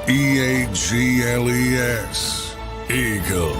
Eagles. Eagles.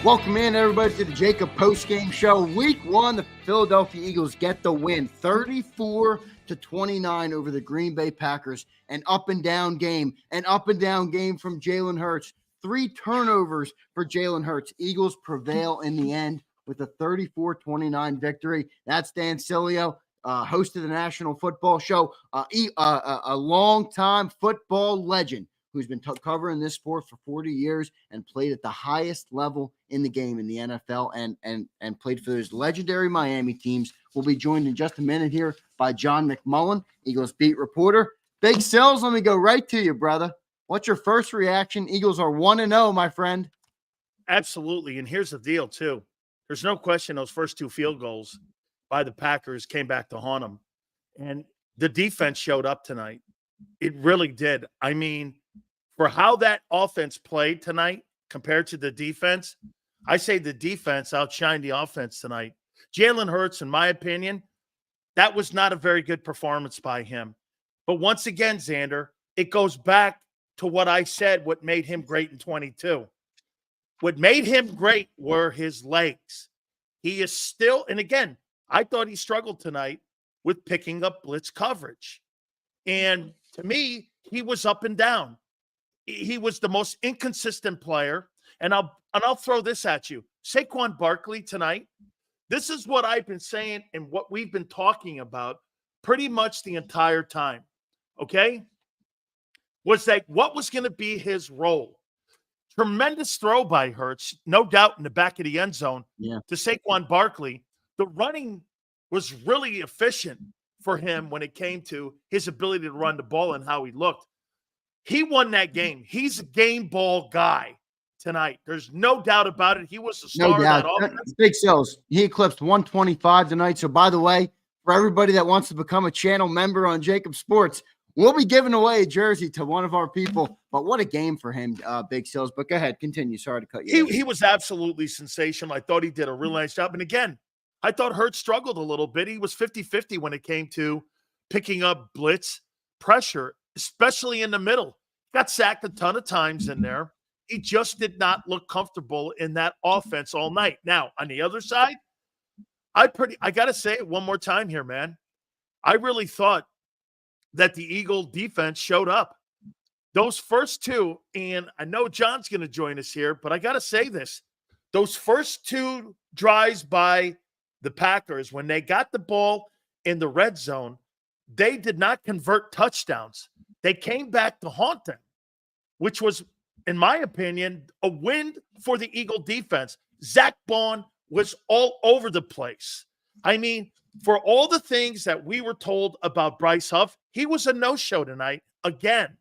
Welcome in, everybody, to the JAKIB postgame show. Week 1, the Philadelphia Eagles get the win, 34-29 over the Green Bay Packers. An up-and-down game from Jalen Hurts. 3 turnovers for Jalen Hurts. Eagles prevail in the end with a 34-29 victory. That's Dan Sileo, host of the National Football Show, a long-time football legend who's been covering this sport for 40 years and played at the highest level in the game in the NFL and played for those legendary Miami teams. We'll be joined in just a minute here by John McMullen, Eagles beat reporter. Big Sills, let me go right to you, brother. What's your first reaction? Eagles are 1-0, my friend. Absolutely, and here's the deal, too. There's no question those first 2 field goals by the Packers came back to haunt them. And the defense showed up tonight. It really did. I mean, for how that offense played tonight compared to the defense, I say the defense outshined the offense tonight. Jalen Hurts, in my opinion, that was not a very good performance by him. But once again, Zander, it goes back to what I said, what made him great in 22. What made him great were his legs. He is still, and again, I thought he struggled tonight with picking up blitz coverage. And to me, he was up and down. He was the most inconsistent player. And I'll throw this at you. Saquon Barkley tonight, this is what I've been saying and what we've been talking about pretty much the entire time, okay? Was that what was going to be his role? Tremendous throw by Hurts, no doubt in the back of the end zone to Saquon Barkley. The running was really efficient for him when it came to his ability to run the ball and how he looked. He won that game. He's a game ball guy tonight. There's no doubt about it. He was the star of that offense. Big Sales. He eclipsed 125 tonight. So, by the way, for everybody that wants to become a channel member on JAKIB Sports, we'll be giving away a jersey to one of our people. But what a game for him, Big Sales. But go ahead. Continue. Sorry to cut you off. He was absolutely sensational. I thought he did a real nice job. And again, I thought Hurts struggled a little bit. He was 50-50 when it came to picking up blitz pressure, especially in the middle. Got sacked a ton of times in there. He just did not look comfortable in that offense all night. Now, on the other side, I got to say it one more time here, man. I really thought that the Eagle defense showed up. Those first 2, and I know John's going to join us here, but I got to say this. Those first 2 drives by the Packers, when they got the ball in the red zone, they did not convert touchdowns. They came back to haunt them, which was, in my opinion, a win for the Eagle defense. Zach Bond was all over the place. I mean, for all the things that we were told about Bryce Huff, he was a no-show tonight again.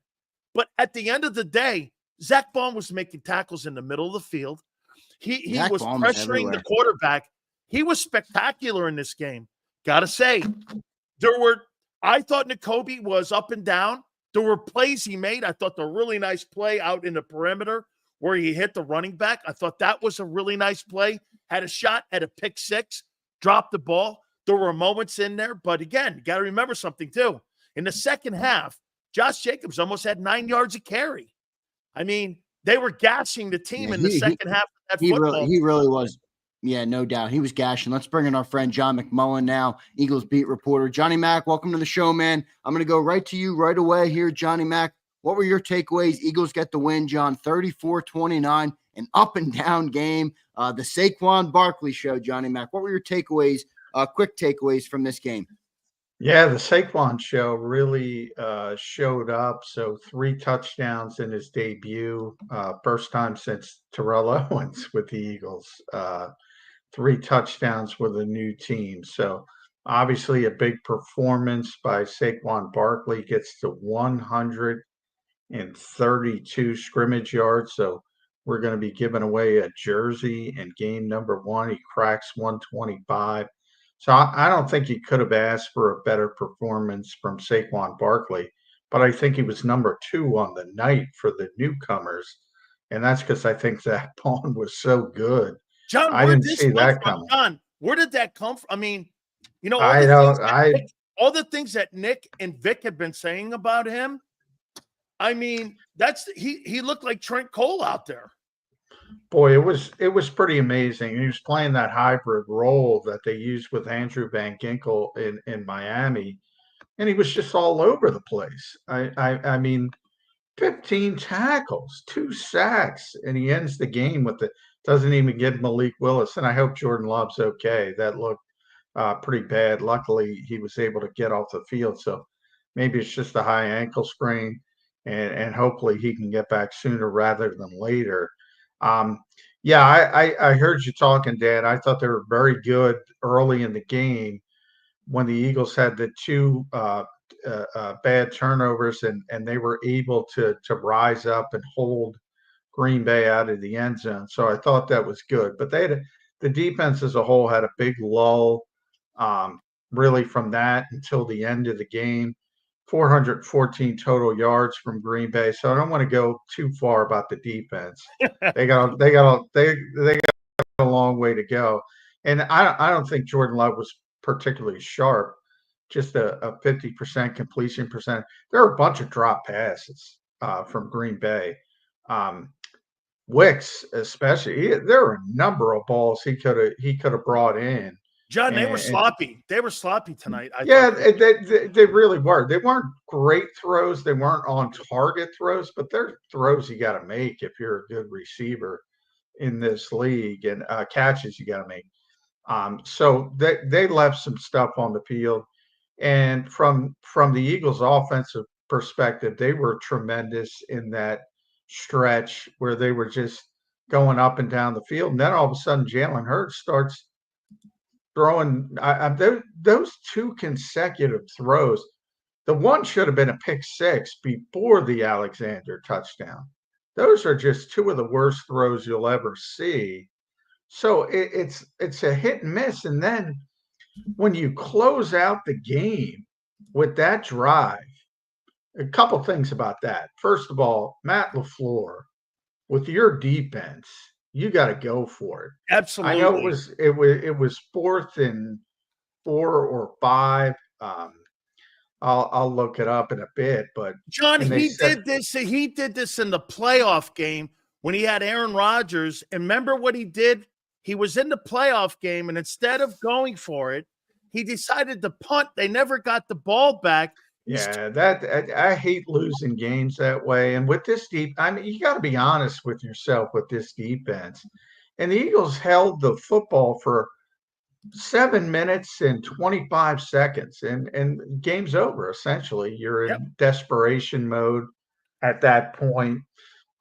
But at the end of the day, Zach Bond was making tackles in the middle of the field. He was pressuring the quarterback. He was spectacular in this game. Got to say, I thought Nakobe was up and down. There were plays he made. I thought the really nice play out in the perimeter where he hit the running back. I thought that was a really nice play. Had a shot at a pick 6, dropped the ball. There were moments in there. But again, you got to remember something too. In the second half, Josh Jacobs almost had 9 yards of carry. I mean, they were gashing the team in the second half of that football. He really was. Yeah, no doubt. He was gashing. Let's bring in our friend John McMullen now, Eagles beat reporter. Johnny Mac, welcome to the show, man. I'm going to go right to you right away here, Johnny Mac. What were your takeaways? Eagles get the win, John, 34-29, an up-and-down game. The Saquon Barkley show, Johnny Mac. What were your takeaways, quick takeaways from this game? Yeah, the Saquon show really showed up. So 3 touchdowns in his debut, first time since Terrell Owens with the Eagles. 3 touchdowns with a new team. So obviously a big performance by Saquon Barkley, gets to 132 scrimmage yards. So we're going to be giving away a jersey in game number 1. He cracks 125. So I don't think you could have asked for a better performance from Saquon Barkley, but I think he was number 2 on the night for the newcomers. And that's because I think Zach Bond was so good. John, I didn't see that coming. John, where did that come from? I mean, all the things that Nick and Vic had been saying about him, I mean, he looked like Trent Cole out there. Boy, it was pretty amazing. He was playing that hybrid role that they used with Andrew Van Ginkel in Miami, and he was just all over the place. I mean, 15 tackles, 2 sacks, and he ends the game with doesn't even give Malik Willis. And I hope Jordan Love's okay. That looked pretty bad. Luckily, he was able to get off the field. So maybe it's just a high ankle sprain, and hopefully he can get back sooner rather than later. Yeah, I heard you talking, Dad. I thought they were very good early in the game when the Eagles had the 2 bad turnovers, and they were able to rise up and hold Green Bay out of the end zone. So I thought that was good. But the defense as a whole had a big lull, really from that until the end of the game. 414 total yards from Green Bay. So I don't want to go too far about the defense. They got a long way to go. And I don't think Jordan Love was particularly sharp. Just a 50% completion percent. There are a bunch of drop passes from Green Bay. Wicks, especially, there are a number of balls he could have brought in. John, they were sloppy. They were sloppy tonight. They really were. They weren't great throws. They weren't on target throws, but they're throws you got to make if you're a good receiver in this league, and catches you got to make. So they left some stuff on the field. And from the Eagles' offensive perspective, they were tremendous in that stretch where they were just going up and down the field. And then all of a sudden, Jalen Hurts starts throwing those 2 consecutive throws. The one should have been a pick 6 before the Alexander touchdown. Those are just 2 of the worst throws you'll ever see. So it's a hit and miss. And then when you close out the game with that drive, a couple things about that. First of all, Matt LaFleur, with your defense, you got to go for it. Absolutely. I know it was 4th and 4 or 5. I'll look it up in a bit, but John, he did this in the playoff game when he had Aaron Rodgers. And remember what he did? He was in the playoff game, and instead of going for it, he decided to punt. They never got the ball back. Yeah, I hate losing games that way. And with this you got to be honest with yourself with this defense. And the Eagles held the football for 7 minutes and 25 seconds, and game's over. Essentially, you're in desperation mode at that point.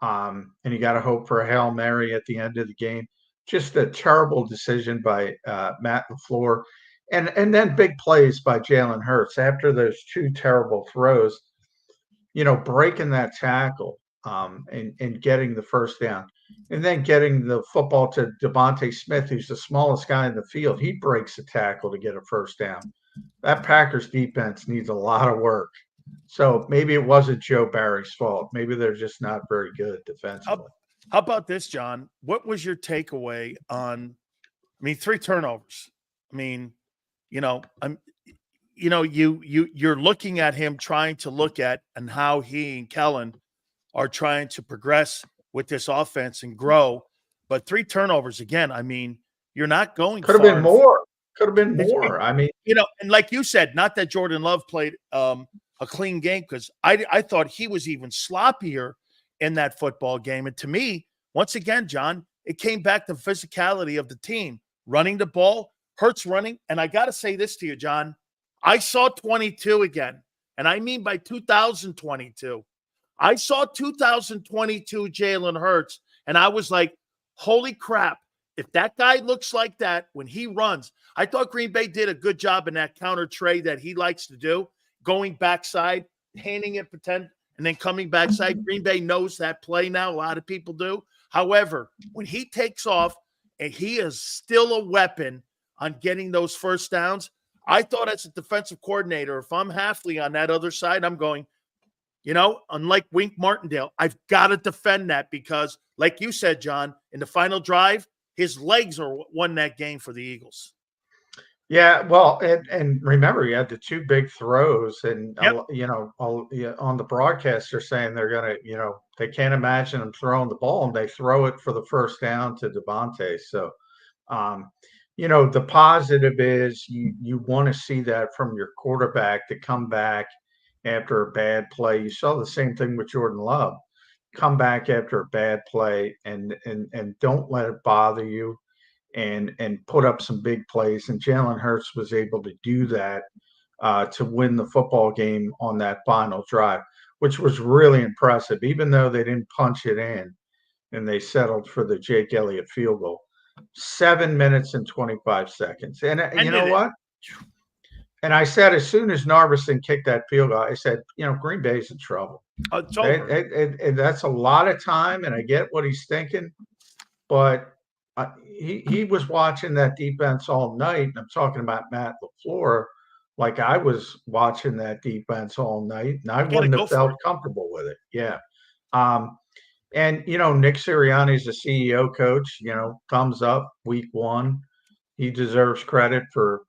And you got to hope for a Hail Mary at the end of the game. Just a terrible decision by Matt LaFleur. And then big plays by Jalen Hurts after those 2 terrible throws, breaking that tackle and getting the first down, and then getting the football to Devontae Smith, who's the smallest guy in the field. He breaks the tackle to get a first down. That Packers defense needs a lot of work. So maybe it wasn't Joe Barry's fault. Maybe they're just not very good defensively. How about this, John? What was your takeaway on, 3 turnovers? You're looking at him trying to look at and how he and Kellen are trying to progress with this offense and grow. But 3 turnovers again, you're not going. Could have been more. And like you said, not that Jordan Love played a clean game, because I thought he was even sloppier in that football game. And to me, once again, John, it came back to physicality of the team, running the ball, Hurts running. And I got to say this to you, John, I saw 22 again. And I mean by 2022. I saw 2022 Jalen Hurts, and I was like, holy crap. If that guy looks like that when he runs, I thought Green Bay did a good job in that counter trade that he likes to do, going backside, handing it pretend, and then coming backside. Green Bay knows that play now. A lot of people do. However, when he takes off and he is still a weapon on getting those first downs, I thought as a defensive coordinator, if I'm Halfley on that other side, I'm going, unlike Wink Martindale, I've got to defend that because, like you said, John, in the final drive, his legs are what won that game for the Eagles. Yeah, well, and remember, you had the two big throws, and Yep. on the broadcast, they're saying they're gonna, they can't imagine them throwing the ball, and they throw it for the first down to Devontae. So, um, the positive is you want to see that from your quarterback to come back after a bad play. You saw the same thing with Jordan Love. Come back after a bad play and don't let it bother you and put up some big plays. And Jalen Hurts was able to do that to win the football game on that final drive, which was really impressive, even though they didn't punch it in and they settled for the Jake Elliott field goal. 7 minutes and 25 seconds. And you know what? And I said, as soon as Narveson kicked that field goal, I said, Green Bay's in trouble. It's over. That's a lot of time, and I get what he's thinking, but he was watching that defense all night. And I'm talking about Matt LaFleur, like I was watching that defense all night, and I wouldn't have felt comfortable with it. Yeah. And Nick Sirianni is the CEO coach. Thumbs up week one. He deserves credit for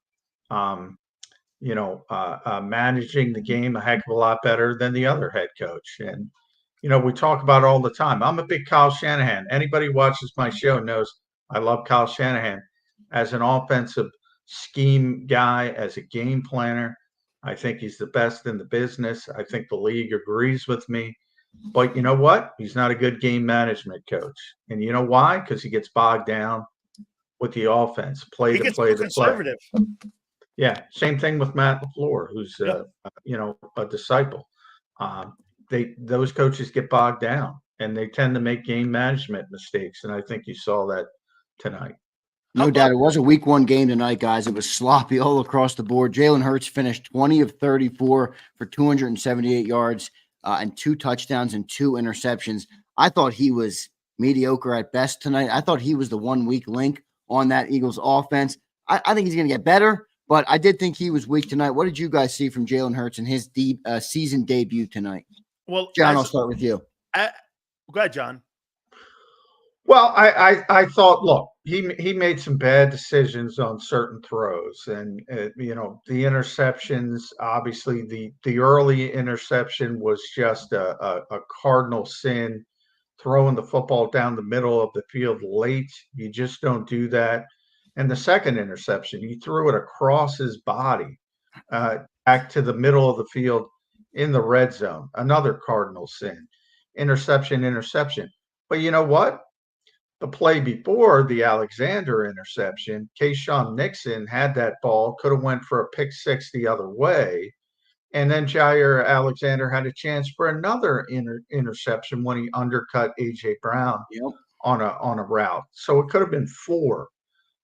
managing the game a heck of a lot better than the other head coach. And we talk about it all the time. I'm a big Kyle Shanahan. Anybody who watches my show knows I love Kyle Shanahan as an offensive scheme guy, as a game planner. I think he's the best in the business. I think the league agrees with me. But you know what? He's not a good game management coach. And you know why? Because he gets bogged down with the offense, play to play to play. Yeah, same thing with Matt LaFleur, who's a disciple. Those coaches get bogged down and they tend to make game management mistakes. And I think you saw that tonight. No doubt. It was a week one game tonight, guys. It was sloppy all across the board. Jalen Hurts finished 20 of 34 for 278 yards and 2 touchdowns and 2 interceptions. I thought he was mediocre at best tonight. I thought he was the 1 weak link on that Eagles offense. I think he's going to get better, but I did think he was weak tonight. What did you guys see from Jalen Hurts in his season debut tonight? Well, John, I'll start with you. Go ahead, John. Well, I thought, look, he made some bad decisions on certain throws, and the interceptions. Obviously, the early interception was just a cardinal sin, throwing the football down the middle of the field late. You just don't do that. And the second interception, he threw it across his body, back to the middle of the field in the red zone. Another cardinal sin. Interception. But you know what? The play before the Alexander interception, Kayshawn Nixon had that ball, could have went for a pick six the other way. And then Jair Alexander had a chance for another interception when he undercut A.J. Brown on a route. So it could have been 4.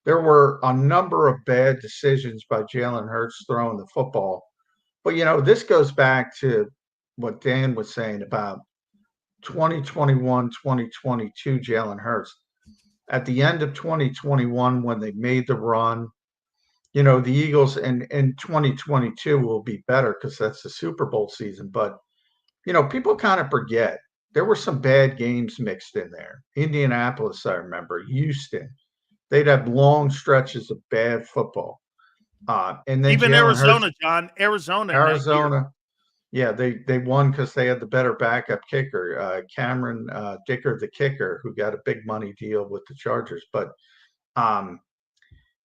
There were a number of bad decisions by Jalen Hurts throwing the football. But, this goes back to what Dan was saying about 2021, 2022 Jalen Hurts. At the end of 2021, when they made the run, the Eagles in 2022 will be better because that's the Super Bowl season. But, people kind of forget there were some bad games mixed in there. Indianapolis, I remember, Houston. They'd have long stretches of bad football. And then even Jalen Arizona, Hurts, John, Arizona. Yeah, they won because they had the better backup kicker, Cameron Dicker, the kicker, who got a big money deal with the Chargers. But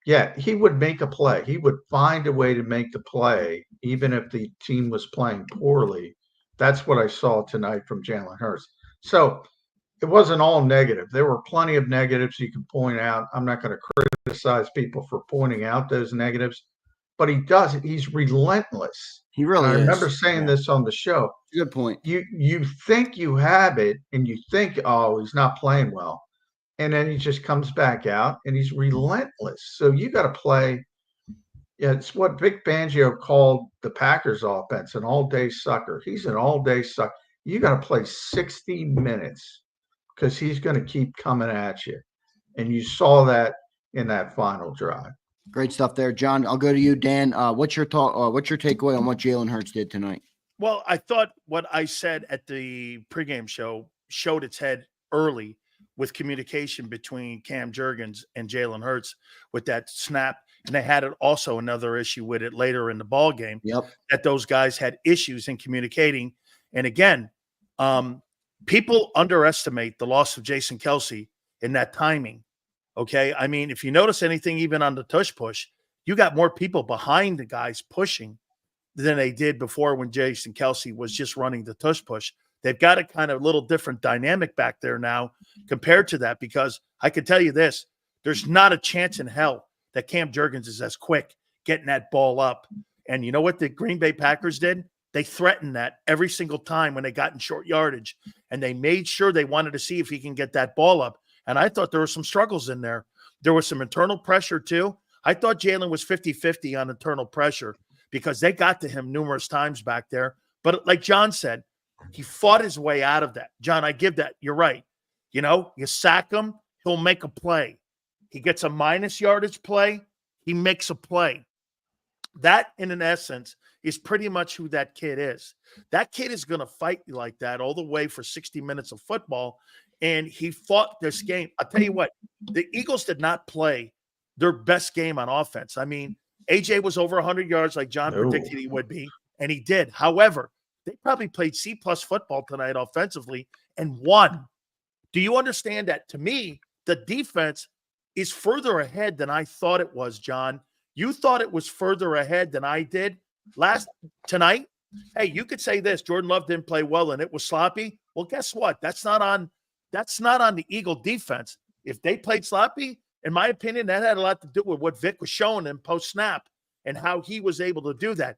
he would make a play. He would find a way to make the play, even if the team was playing poorly. That's what I saw tonight from Jalen Hurts. So it wasn't all negative. There were plenty of negatives you can point out. I'm not going to criticize people for pointing out those negatives, but he does it. He's relentless. He really is. I remember saying this on the show. Good point. You think you have it, and you think, oh, he's not playing well. And then he just comes back out, and he's relentless. So you got to play. Yeah, it's what Vic Fangio called the Packers offense, an all-day sucker. He's an all-day sucker. You got to play 60 minutes because he's going to keep coming at you. And you saw that in that final drive. Great stuff there, John. I'll go to you, Dan. What's your thought? What's your takeaway on what Jalen Hurts did tonight? Well, I thought what I said at the pregame show showed its head early with communication between Cam Jurgens and Jalen Hurts with that snap. And they had also another issue with it later in the ball game. Yep. That those guys had issues in communicating. And again, people underestimate the loss of Jason Kelce in that timing. Okay. I mean, if you notice anything, even on the tush push, you got more people behind the guys pushing than they did before when Jason Kelce was just running the tush push. They've got a kind of little different dynamic back there now compared to that, because I can tell you this, there's not a chance in hell that Cam Jurgens is as quick getting that ball up. And you know what the Green Bay Packers did? They threatened that every single time when they got in short yardage, and they made sure they wanted to see if he can get that ball up. And I thought there were some struggles in there. There was some internal pressure too. I thought Jalen was 50-50 on internal pressure because they got to him numerous times back there. But like John said, he fought his way out of that. John, I give that. You're right. You know, you sack him, he'll make a play. He gets a minus yardage play, he makes a play. That, in an essence, is pretty much who that kid is. That kid is going to fight you like that all the way for 60 minutes of football, and he fought this game. I'll tell you what, the Eagles did not play their best game on offense. I mean, AJ was over 100 yards like John predicted he would be, and he did. However, they probably played C-plus football tonight offensively and won. Do you understand that? To me, the defense is further ahead than I thought it was, John. You thought it was further ahead than I did tonight. Hey, you could say this, Jordan Love didn't play well and it was sloppy. Well, guess what? That's not on the Eagle defense. If they played sloppy, in my opinion, that had a lot to do with what Vic was showing him post-snap and how he was able to do that.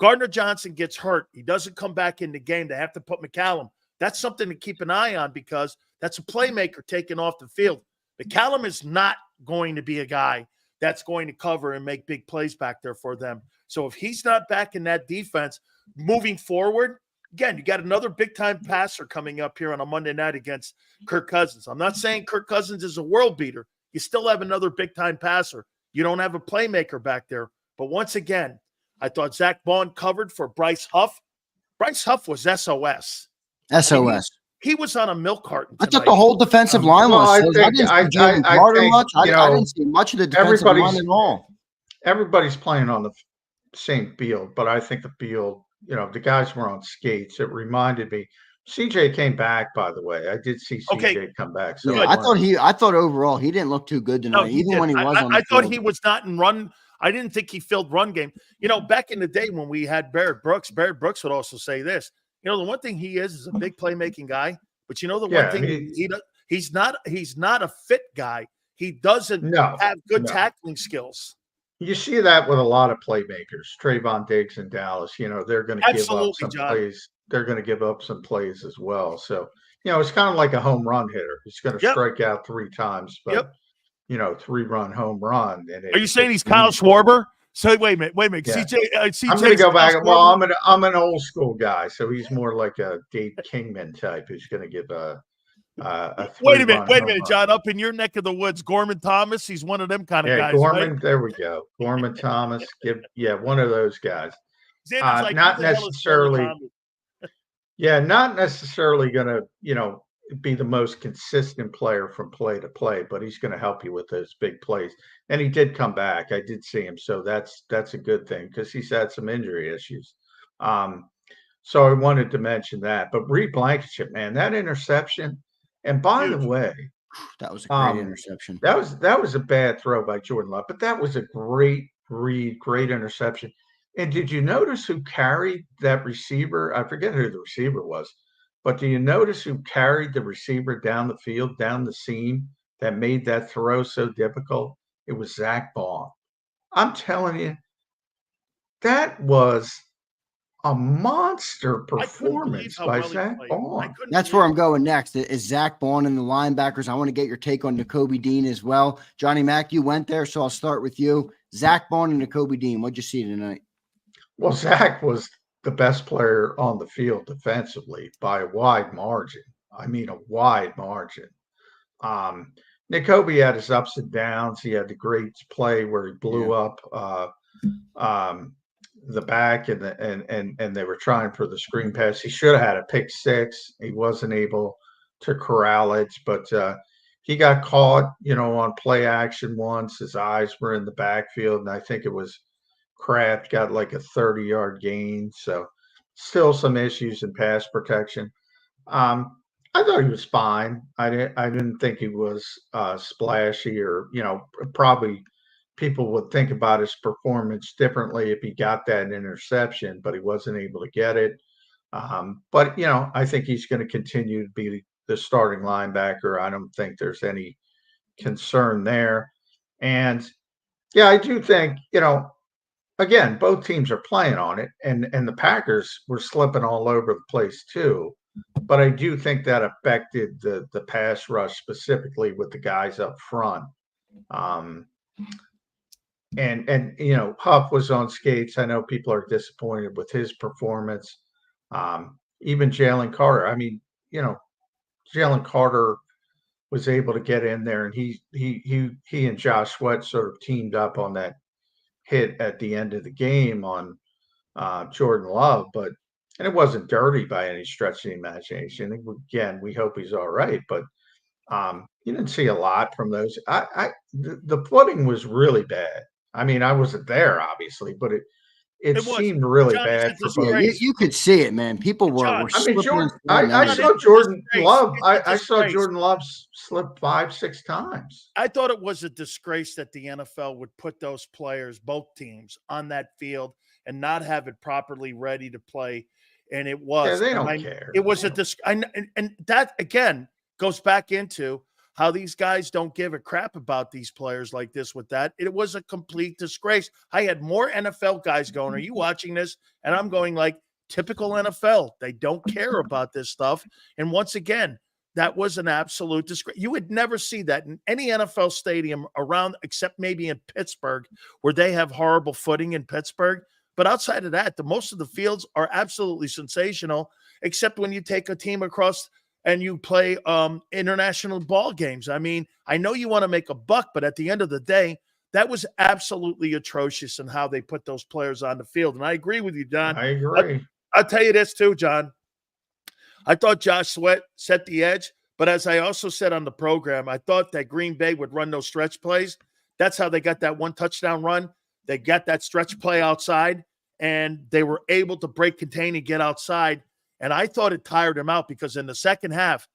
Gardner Johnson gets hurt. He doesn't come back in the game. They have to put McCallum. That's something to keep an eye on because that's a playmaker taken off the field. McCallum is not going to be a guy that's going to cover and make big plays back there for them. So if he's not back in that defense moving forward, again, you got another big-time passer coming up here on a Monday night against Kirk Cousins. I'm not saying Kirk Cousins is a world beater. You still have another big-time passer. You don't have a playmaker back there. But once again, I thought Zach Bond covered for Bryce Huff. Bryce Huff was SOS. SOS. I mean, he was on a milk carton tonight. I thought the whole defensive line was. I didn't see Jalen Carter much. I didn't see much of the defensive line at all. Everybody's playing on the same field, but I think the field, the guys were on skates. It reminded me. CJ came back, by the way. I did see CJ come back. So yeah, I thought overall he didn't look too good tonight, even when he was on the field. Thought he was not in run. I didn't think he filled run game. Back in the day when we had Barrett Brooks would also say this. The one thing he is a big playmaking guy, but the one thing he's not a fit guy. He doesn't have good tackling skills. You see that with a lot of playmakers. Trayvon Diggs in Dallas, they're going to give up some plays. They're going to give up some plays as well. So, it's kind of like a home run hitter. He's going to strike out 3 times, but 3-run home run. And are you saying he's Kyle Schwarber? So wait a minute. Yeah. CJ, I'm going to go back. Well, I'm an old school guy, so he's more like a Dave Kingman type who's going to give a wait a minute, John. Up in your neck of the woods, Gorman Thomas. He's one of them kind of guys. Gorman. Right? There we go. Gorman Thomas. One of those guys. Not necessarily. Not necessarily going to be the most consistent player from play to play, but he's going to help you with those big plays. And he did come back. I did see him, so that's a good thing because he's had some injury issues. So I wanted to mention that. But Reed Blankenship, man, that interception. And by the way, that was a great interception. That was a bad throw by Jordan Love, but that was a great interception. And did you notice who carried that receiver? I forget who the receiver was, but do you notice who carried the receiver down the field, down the seam that made that throw so difficult? It was Zach Bond. I'm telling you, that was a monster performance by Zach Bond. That's where I'm going next. Is Zach Bond and the linebackers. I want to get your take on Nakobe Dean as well. Johnny Mack, you went there, so I'll start with you. Zach Bond and Nakobe Dean, what'd you see tonight? Well, Zach was the best player on the field defensively by a wide margin. I mean, a wide margin. Nakobe had his ups and downs. He had the great play where he blew up the back and they were trying for the screen pass. He should have had a pick 6. He wasn't able to corral it, but he got caught, on play action once. His eyes were in the backfield, and I think it was Kraft got like a 30-yard gain. So still some issues in pass protection. I thought he was fine. I didn't think he was splashy, or probably people would think about his performance differently if he got that interception, but he wasn't able to get it. But I think he's going to continue to be the starting linebacker. I don't think there's any concern there. And yeah, I do think, again, both teams are playing on it, and the Packers were slipping all over the place too. But I do think that affected the pass rush, specifically with the guys up front. And Huff was on skates. I know people are disappointed with his performance. Even Jalen Carter. I mean, Jalen Carter was able to get in there, and he and Josh Sweat sort of teamed up on that hit at the end of the game on Jordan Love, and it wasn't dirty by any stretch of the imagination. Again, we hope he's all right, but you didn't see a lot from those. The footing was really bad. I mean, I wasn't there, obviously, but it seemed really John, bad for both. Yeah, you could see it, man. People were. John, I mean, slipping I and saw Jordan Love. It's a I saw disgrace. Jordan Love slip 5-6 times. I thought it was a disgrace that the NFL would put those players, both teams, on that field and not have it properly ready to play. And it was. Yeah, they don't care. It was and that again goes back into how these guys don't give a crap about these players like this with that. It was a complete disgrace. I had more NFL guys going, are you watching this? And I'm going like, typical NFL. They don't care about this stuff. And once again, that was an absolute disgrace. You would never see that in any NFL stadium around, except maybe in Pittsburgh, where they have horrible footing in Pittsburgh. But outside of that, most of the fields are absolutely sensational, except when you take a team across and you play international ball games. I mean, I know you want to make a buck, but at the end of the day, that was absolutely atrocious in how they put those players on the field. And I agree with you, John. I agree. I'll tell you this too, John. I thought Josh Sweat set the edge, but as I also said on the program, I thought that Green Bay would run those stretch plays. That's how they got that one touchdown run. They got that stretch play outside, and they were able to break, contain, and get outside. And I thought it tired him out because in the second half,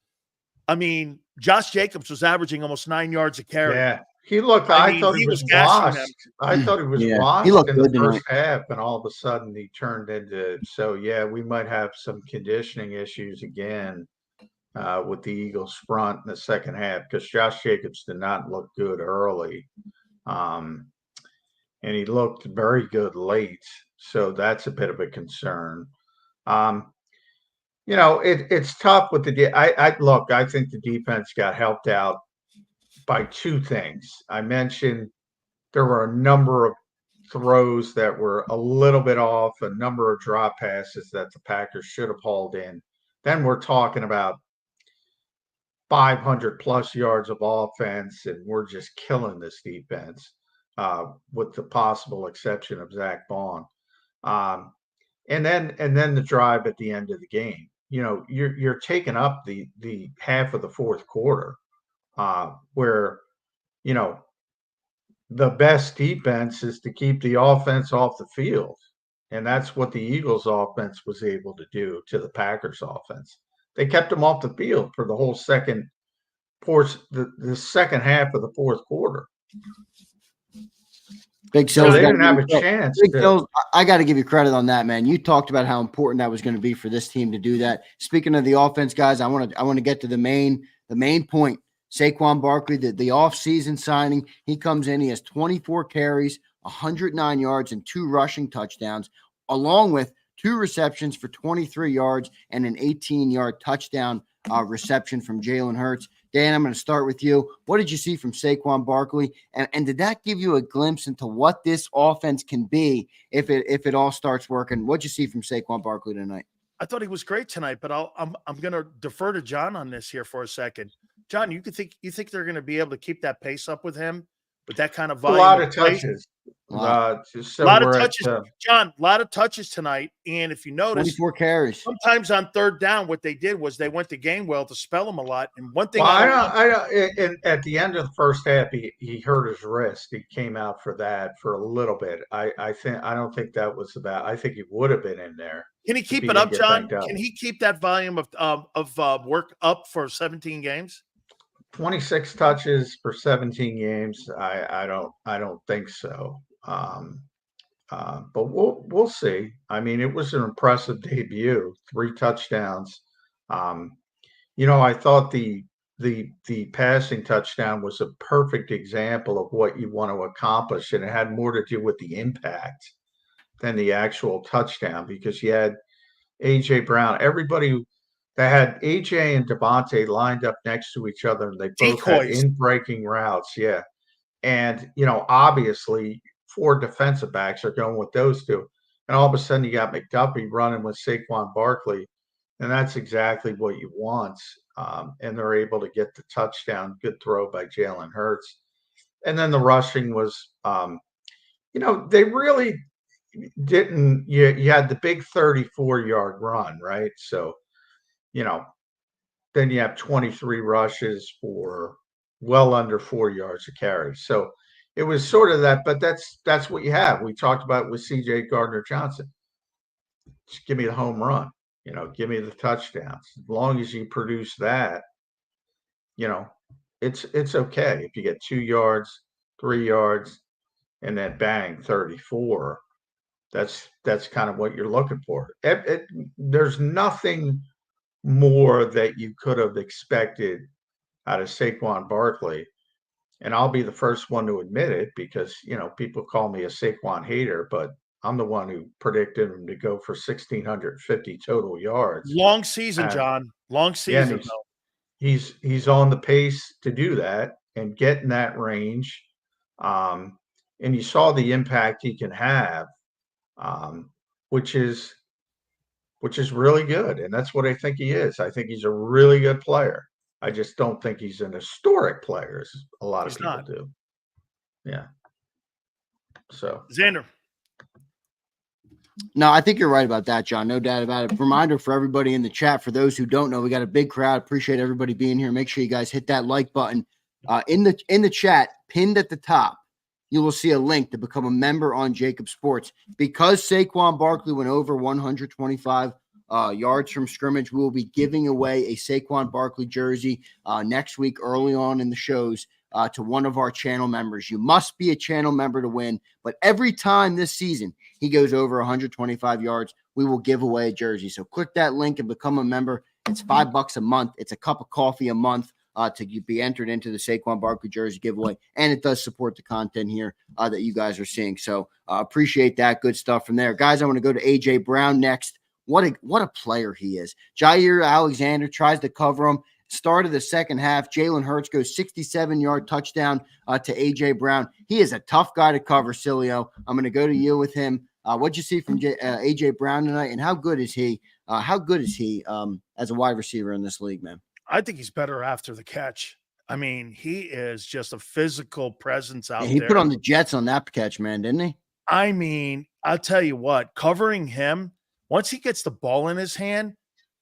I mean, Josh Jacobs was averaging almost 9 yards a carry. Yeah, he looked. I thought he was washed. I thought he was washed he looked in good the first tonight. half, and all of a sudden he turned into. So yeah, we might have some conditioning issues again with the Eagles front in the second half, because Josh Jacobs did not look good early, and he looked very good late. So that's a bit of a concern. It's tough with the. I think the defense got helped out by two things. I mentioned there were a number of throws that were a little bit off, a number of drop passes that the Packers should have hauled in. Then we're talking about 500 plus yards of offense, and we're just killing this defense, with the possible exception of Zach Bond. And then the drive at the end of the game. You're taking up the half of the fourth quarter, where the best defense is to keep the offense off the field, and that's what the Eagles' offense was able to do to the Packers' offense. They kept them off the field for the whole second portion, the second half of the fourth quarter. Big So Sills, they didn't have a chance. Big Sills, I got to give you credit on that, man. You talked about how important that was going to be for this team to do that. Speaking of the offense, guys, I want to get to the main point. Saquon Barkley, the off-season signing, he comes in. He has 24 carries, 109 yards, and 2 rushing touchdowns, along with 2 receptions for 23 yards and an 18-yard touchdown reception from Jalen Hurts. Dan, I'm going to start with you. What did you see from Saquon Barkley? And did that give you a glimpse into what this offense can be if it all starts working? What did you see from Saquon Barkley tonight? I thought he was great tonight, but I'm going to defer to John on this here for a second. John, you think they're going to be able to keep that pace up with him, with that kind of volume? A lot of touches. Wow. So A lot of we're touches, at John, a lot of touches tonight. And if you notice, 24 carries. sometimes on third down, what they did was they went to Gainwell to spell him a lot. And one thing well, I don't at the end of the first half, he hurt his wrist. He came out for that for a little bit. I don't think that was about. I think he would have been in there. can he if keep he it didn't up, get John? banged up. Can he keep that volume of work up for 17 games? 26 touches for 17 games. I don't think so. But we'll see. I mean, it was an impressive debut. 3 touchdowns. I thought the passing touchdown was a perfect example of what you want to accomplish, and it had more to do with the impact than the actual touchdown because you had AJ Brown. Everybody that had AJ and Devontae lined up next to each other, and they both had Decoys. in-breaking routes. Yeah. And, obviously 4 defensive backs are going with those two. And all of a sudden you got McDuffie running with Saquon Barkley. And that's exactly what you want. And they're able to get the touchdown. Good throw by Jalen Hurts. And then the rushing was, they really didn't. You had the big 34-yard run, right? So, then you have 23 rushes for well under 4 yards of carry. So it was sort of that, but that's what you have. We talked about it with CJ Gardner-Johnson. Just give me the home run, give me the touchdowns. As long as you produce that, it's okay. If you get 2 yards, 3 yards, and then bang, 34, that's kind of what you're looking for. There's nothing more that you could have expected out of Saquon Barkley. And I'll be the first one to admit it because, people call me a Saquon hater, but I'm the one who predicted him to go for 1,650 total yards. Long season, And, John. Long yeah, season, and though. he's on the pace to do that and get in that range. And you saw the impact he can have, which is really good. And that's what I think he is. I think he's a really good player. I just don't think he's an historic player, as a lot of people do. Yeah. So Zander. No, I think you're right about that, John. No doubt about it. Reminder for everybody in the chat, for those who don't know, we got a big crowd. Appreciate everybody being here. Make sure you guys hit that like button. In the chat, pinned at the top, you will see a link to become a member on JAKIB Sports. Because Saquon Barkley went over 125 yards from scrimmage, we will be giving away a Saquon Barkley jersey next week early on in the shows to one of our channel members. You must be a channel member to win, but every time this season he goes over 125 yards, we will give away a jersey. So click that link and become a member. It's $5 a month. It's a cup of coffee a month to be entered into the Saquon Barkley jersey giveaway, and it does support the content here that you guys are seeing. So appreciate that. Good stuff from there. Guys, I want to go to AJ Brown next. What a player he is. Jair Alexander tries to cover him. Start of the second half, Jalen Hurts goes 67-yard touchdown to A.J. Brown. He is a tough guy to cover, Sileo. I'm going to go to you with him. What'd you see from A.J. Brown tonight, and how good is he? As a wide receiver in this league, man? I think he's better after the catch. I mean, he is just a physical presence out there. He put on the Jets on that catch, man, didn't he? I mean, I'll tell you what, covering him, once he gets the ball in his hand,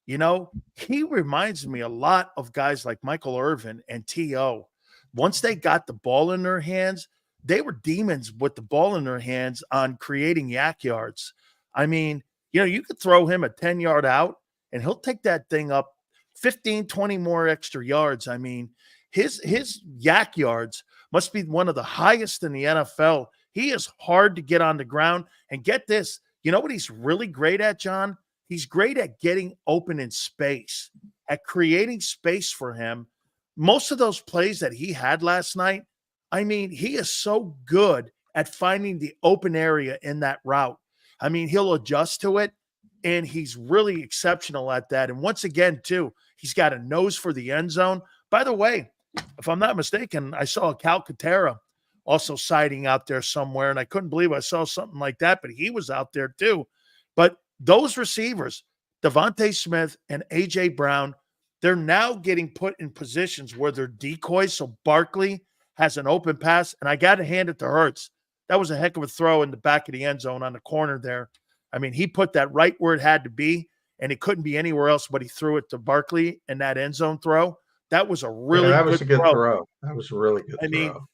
he reminds me a lot of guys like Michael Irvin and T.O. Once they got the ball in their hands, they were demons with the ball in their hands on creating yak yards. I mean, you could throw him a 10-yard out, and he'll take that thing up 15, 20 more extra yards. I mean, his yak yards must be one of the highest in the NFL. He is hard to get on the ground. And get this, you know what he's really great at, John? He's great at getting open in space, at creating space for him. Most of those plays that he had last night, I mean, he is so good at finding the open area in that route. I mean, he'll adjust to it, and he's really exceptional at that. And once again, too, he's got a nose for the end zone. By the way, if I'm not mistaken, I saw a Calcaterra also siding out there somewhere, and I couldn't believe I saw something like that, but he was out there too. But those receivers, Devontae Smith and A.J. Brown, they're now getting put in positions where they're decoys. So Barkley has an open pass, and I got to hand it to Hurts. that was a heck of a throw in the back of the end zone on the corner there. I mean, he put that right where it had to be, and it couldn't be anywhere else, but he threw it to Barkley in that end zone throw. That was a really that was good a good throw. throw. That was a really good I mean, throw.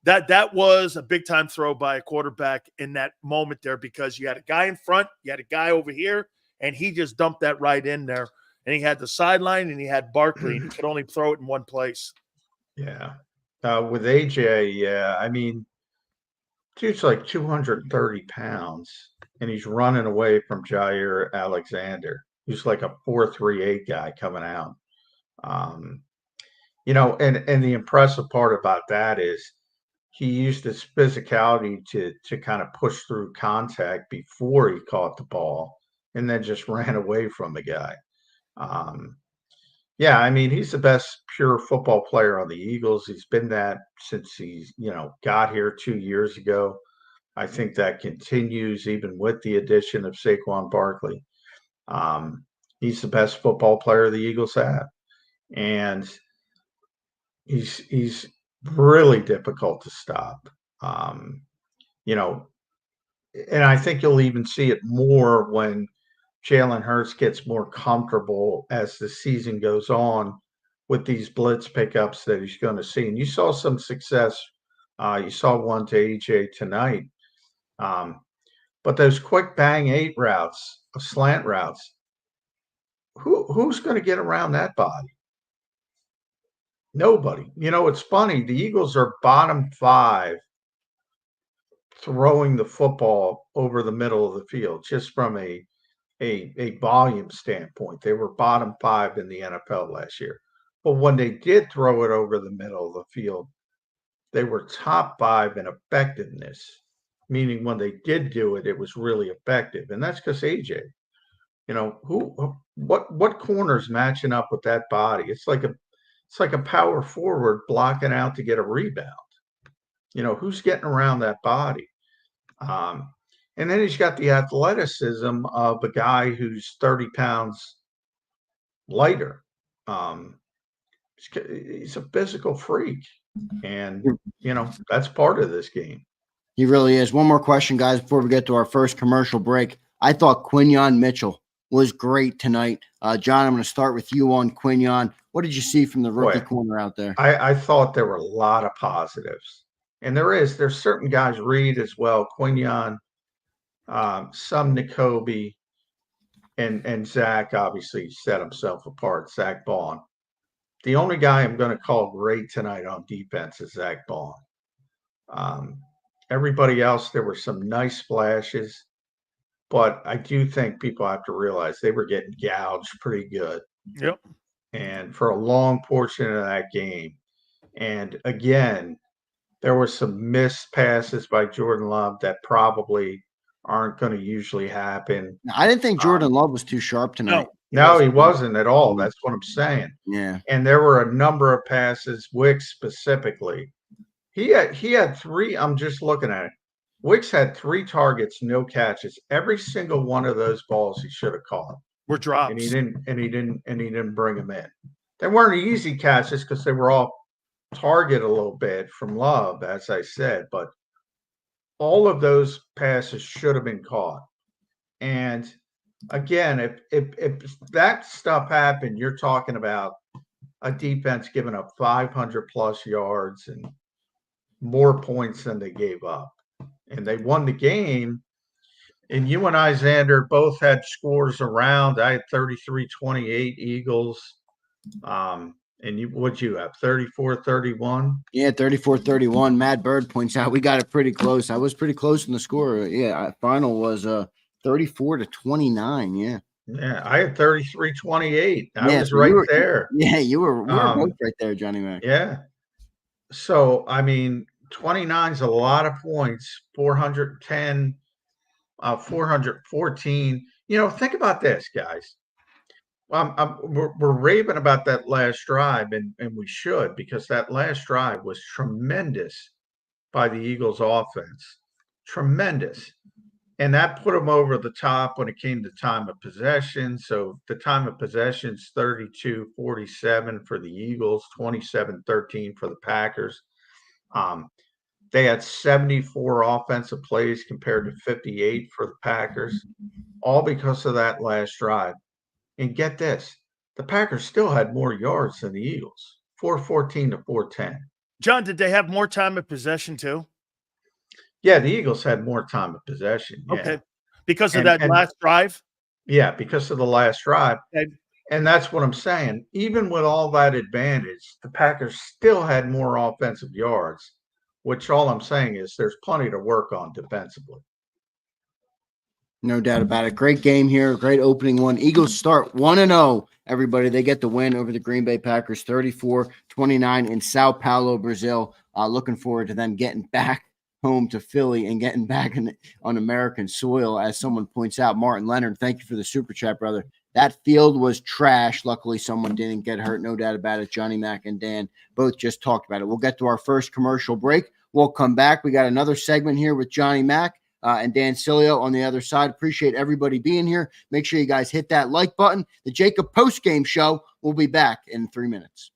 that was a big time throw by a quarterback in that moment there, because you had a guy in front, you had a guy over here, and he just dumped that right in there. And he had the sideline and he had Barkley, and he could only throw it in one place. Yeah. With AJ, yeah, I mean, dude's like 230 pounds, and he's running away from Jair Alexander, who's like a 4.38 guy coming out. You know, and the impressive part about that is he used his physicality to kind of push through contact before he caught the ball, and then just ran away from the guy. Um, Yeah, I mean, he's the best pure football player on the Eagles. He's been that since he's, got here 2 years ago. I think that continues even with the addition of Saquon Barkley. He's the best football player the Eagles have, and he's really difficult to stop. Um, you know, and I think you'll even see it more when Jalen Hurts gets more comfortable as the season goes on with these blitz pickups that he's going to see. And you saw some success. You saw one to AJ tonight. But those quick bang 8 routes, slant routes, who's going to get around that body? Nobody. You know, it's funny. The Eagles are bottom 5 throwing the football over the middle of the field, just from a volume standpoint. They were bottom 5 in the NFL last year. But when they did throw it over the middle of the field, they were top 5 in effectiveness, meaning when they did do it, it was really effective. And that's because AJ, what corner's matching up with that body? It's like a power forward blocking out to get a rebound. Who's getting around that body? And then he's got the athleticism of a guy who's 30 pounds lighter. He's a physical freak. And, that's part of this game. He really is. One more question, guys, before we get to our first commercial break. I thought Quinyon Mitchell was great tonight. John, I'm going to start with you on Quinyon. What did you see from the rookie corner out there? I thought there were a lot of positives. And there's certain guys, Reed as well, Quinyon, some N'Kobe, and Zach obviously set himself apart, Zach Bond. The only guy I'm going to call great tonight on defense is Zach Bond. Everybody else, there were some nice flashes, but I do think people have to realize they were getting gouged pretty good. Yep. And for a long portion of that game. And again, there were some missed passes by Jordan Love that probably aren't going to usually happen. I didn't think Jordan Love was too sharp tonight. No, he wasn't at all. That's what I'm saying. Yeah. And there were a number of passes, Wicks specifically. He had 3. I'm just looking at it. Wicks had 3 targets, no catches. Every single one of those balls he should have caught. Were drops. And he didn't bring them in. They weren't easy catches because they were off target a little bit from Love, as I said, but all of those passes should have been caught. And again, if that stuff happened, you're talking about a defense giving up 500 plus yards and more points than they gave up. And they won the game. And you and I, Zander, both had scores around. I had 33-28 Eagles. And what'd you have? 34-31? Yeah, 34-31. Matt Bird points out we got it pretty close. I was pretty close in the score. Yeah, final was 34-29. Yeah. Yeah, I had 33-28. I was right there. Yeah, we were both right there, Johnny Mac. Yeah. So, I mean, 29 is a lot of points, 410, 414. Think about this, guys. We're raving about that last drive, and we should, because that last drive was tremendous by the Eagles offense. Tremendous. And that put them over the top when it came to time of possession. So the time of possession is 32-47 for the Eagles, 27-13 for the Packers. They had 74 offensive plays compared to 58 for the Packers, all because of that last drive. And get this, the Packers still had more yards than the Eagles, 414 to 410. John, did they have more time of possession too? Yeah, the Eagles had more time of possession. Yeah. Okay. Because of And that last drive? yeah, because of the last drive. Okay. And that's what I'm saying. Even with all that advantage, the Packers still had more offensive yards, which all I'm saying is there's plenty to work on defensively. No doubt about it. Great game here. Great opening one. Eagles start 1-0. Everybody, they get the win over the Green Bay Packers 34-29 in Sao Paulo, Brazil. Looking forward to them getting back home to Philly and getting back on American soil. As someone points out, Martin Leonard, thank you for the super chat, brother. That field was trash. Luckily, someone didn't get hurt. No doubt about it. Johnny Mac and Dan both just talked about it. We'll get to our first commercial break. We'll come back. We got another segment here with Johnny Mac and Dan Sileo on the other side. Appreciate everybody being here. Make sure you guys hit that like button. The JAKIB postgame show will be back in 3 minutes.